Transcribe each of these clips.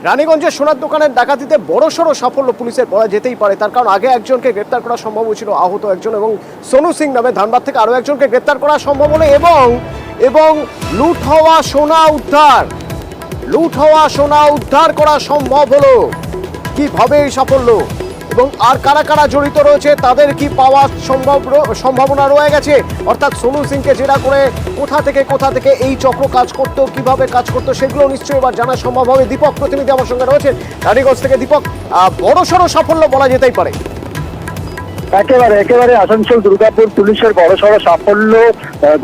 রানীগঞ্জের সোনার দোকানের ডাকাতিতে বড়সড় সাফল্য পুলিশের বলা যেতেই পারে। তার কারণ আগে একজনকে গ্রেপ্তার করা সম্ভব ছিল, আহত একজন, এবং সোনু সিং নামে ধানবাদ থেকে আরো একজনকে গ্রেপ্তার করা সম্ভব হলো, এবং লুট হওয়া সোনা উদ্ধার করা সম্ভব হলো। কিভাবে এই সাফল্য এবং আর কারা কারা জড়িত রয়েছে তাদের কি পাওয়ার সম্ভাবনা রয়ে গেছে, অর্থাৎ সোনু সিংকে জেরা করে কোথা থেকে এই চক্র কাজ করতো, কিভাবে কাজ করতো, সেগুলো নিশ্চয়ই এবার জানা সম্ভব হবে। দীপক প্রতিনিধি আমার সঙ্গে রয়েছেন রানীগঞ্জ থেকে। দীপক, বড়সড় সাফল্য বলা যেতেই পারে। একেবারে আসানসোল দুর্গাপুর পুলিশের বড়সড় সাফল্য।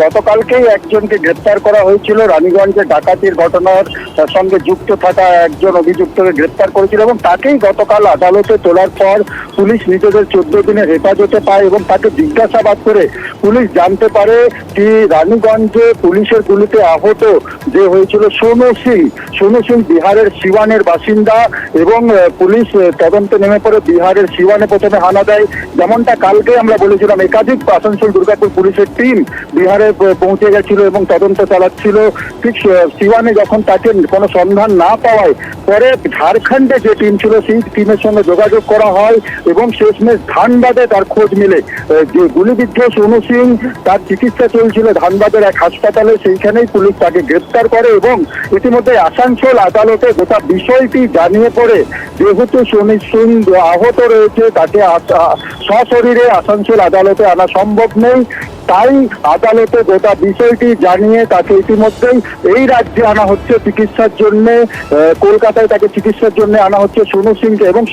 গতকালকেই একজনকে গ্রেপ্তার করা হয়েছিল। রানীগঞ্জে ডাকাতির ঘটনার সঙ্গে যুক্ত থাকা একজন অভিযুক্তকে গ্রেপ্তার করেছিল এবং তাকেই গতকাল আদালতে তোলার পর পুলিশ নিজেদের 14 দিনের হেফাজতে পায় এবং তাকে জিজ্ঞাসাবাদ করে পুলিশ জানতে পারে কি রানীগঞ্জে পুলিশের গুলিতে আহত যে হয়েছিল সোনু সিং বিহারের সিওয়ানের বাসিন্দা এবং পুলিশ তদন্তে নেমে পড়ে বিহারের সিওয়ানে প্রথমে হানা দেয়। যেমনটা কালকে আমরা বলেছিলাম, একাধিক আসানসোল দুর্গাপুর পুলিশের টিম বিহারে পৌঁছে গেছিল এবং তদন্ত চালাচ্ছিল। ঠিক সিওয়ানে যখন তাকে কোনো সন্ধান না পাওয়ায় পরে ঝাড়খণ্ডে যে টিম ছিল সেই টিমের সঙ্গে যোগাযোগ করা হয় এবং শেষমেশ ধানবাদে তার খোঁজ মিলে। যে গুলিবিদ্ধ সোনু সিং, তার চিকিৎসা চলছিল ধানবাদের এক হাসপাতালে, সেইখানেই পুলিশ তাকে গ্রেপ্তার করে এবং ইতিমধ্যে আসানসোল আদালতে গোটা বিষয়টি জানিয়ে পড়ে যেহেতু সোনু সিং আহত রয়েছে তাকে সশরীরে আসানসোল আদালতে আনা সম্ভব নেই, তাই আদালতে গোটা বিষয়টি জানিয়ে তাকে ইতিমধ্যেই এই রাজ্যে আনা হচ্ছে চিকিৎসার জন্য। কলকাতায় তাকে চিকিৎসার জন্য আনা হচ্ছে সোনু সিংকে এবং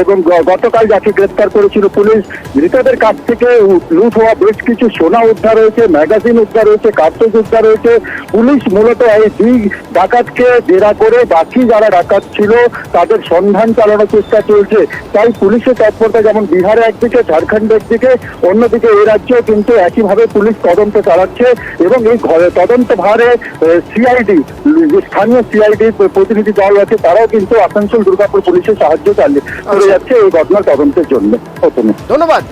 এবং গতকাল যাকে গ্রেপ্তার করেছিল পুলিশ, মৃতদের কাছ থেকে লুট হওয়া বেশ কিছু সোনা উদ্ধার হয়েছে, ম্যাগাজিন উদ্ধার হয়েছে, কার্তুজ উদ্ধার হয়েছে। পুলিশ মূলত এই দুই ডাকাতকে জেরা করে বাকি যারা ডাকাত ছিল তাদের সন্ধান চালানোর চেষ্টা চলছে। তাই পুলিশের তৎপরতা যেমন বিহারে একদিকে, ঝাড়খণ্ডে একদিকে, অন্যদিকে এই রাজ্যেও কিন্তু একইভাবে পুলিশ তদন্ত চালাচ্ছে এবং এই তদন্ত ভারে সিআইডি, স্থানীয় সিআইডি প্রতিনিধি দল আছে, তারাও কিন্তু আসানসোল দুর্গাপুর পুলিশের সাহায্য চালিয়ে করে যাচ্ছে এই ঘটনার তদন্তের জন্য। ধন্যবাদ।